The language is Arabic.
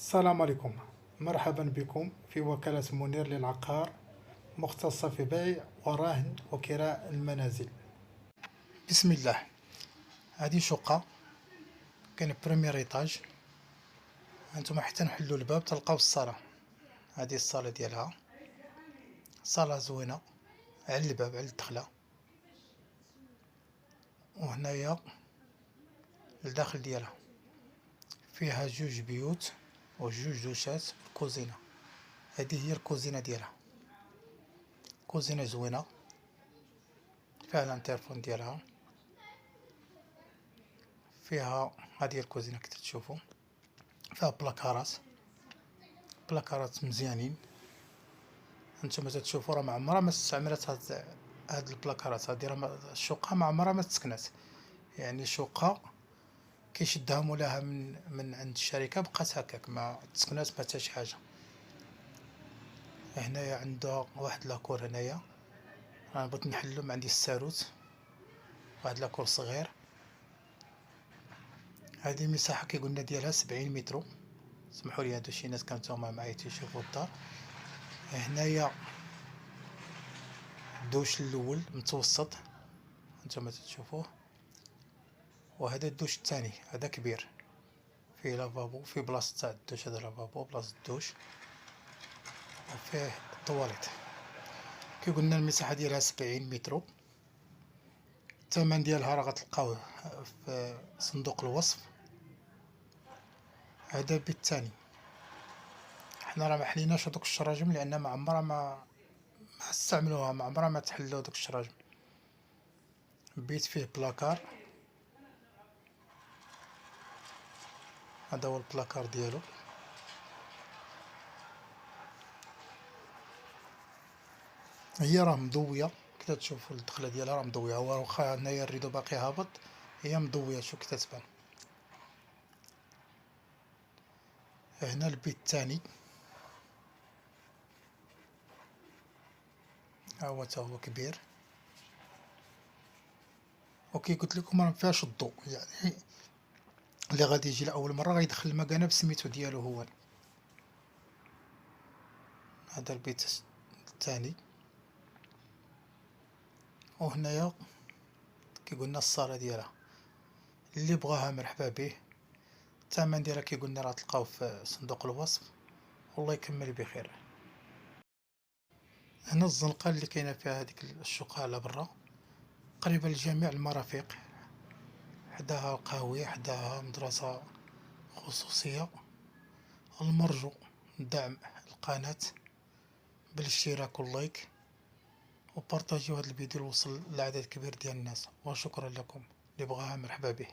السلام عليكم. مرحبا بكم في وكالة منير للعقار، مختصة في بيع ورهن وكراء المنازل. بسم الله. هذه شقة كاين بريمير ايطاج. هانتوما حتى نحلو الباب تلقاو الصالة. هذه الصالة ديالها، صالة زوينة على الباب على الدخلة. وهنايا الداخل ديالها فيها جوج بيوت وجوج دوشات كوزينة. هذه هي الكوزينة ديالها، كوزينة زوينة فيها الانترفون ديالها. فيها هذه الكوزينة كي تشوفوا، فيها بلاكارات مزيانين. هانتوما تشوفوا راه ما عمرها ما استعملت هاد البلاكارات. هادي راه الشقة ما عمرها ما تسكنات، يعني شقة كيشدها مولاها من عند الشركة بقات هكاك ما تسكنات ما حتى شي حاجة. هنايا عندها واحد لاكور. هنايا انا بغيت نحلو ما عندي الساروت، واحد لاكور صغير. هذه المساحة كي قلنا ديالها 70 متر. سمحوا لي هادو شي ناس كانوا هما معايا تيشوفوا الدار. هنايا الدوش الاول متوسط انتما تشوفوه، وهذا الدوش الثاني هذا كبير، فيه لافابو في بلاصه تاع الدوش. هذا لافابو بلاصه الدوش، وفيه الطواليت. كي قلنا المساحه ديالها 70 متر. الثمن ديالها راه غتلقاوه في صندوق الوصف. هذا بيت الثاني. حنا راه ما حليناش هذوك الشراجم لان ما عمرها ما استعملوها، ما عمرها ما تحلوا هذوك الشراجم. بيت فيه بلاكار، هذا هو البلاكار ديالو. هي راه مضويه كي تشوفوا الدخله ديالها راه مضويه، هو واخا هنايا الريدو باقي هابط هي مضويه. شوف كي تتبان. هنا البيت الثاني، ها هو تا هو كبير. وكي قلت لكم راه مفيهاش الضوء، يعني اللي غادي يجي لاول مره غيدخل المكانه بسميتو ديالو هو. هذا البيت الثاني. وهنايا كي قلنا الصاله ديالها، اللي بغاها مرحبا به. الثمن ديالها كي قلنا راه تلقاو في صندوق الوصف. والله يكمل بخير. هنا الزنقه اللي كاينه فيها هذيك الشقه على برا، قريبه لجميع المرافق. حداها قهوية، حداها مدرسة خصوصية. المرجو دعم القناة بالاشتراك واللايك، وبارطاجيو هذا الفيديو يوصل لعدد كبير ديال الناس. وشكرا لكم، اللي بغاها مرحبا به.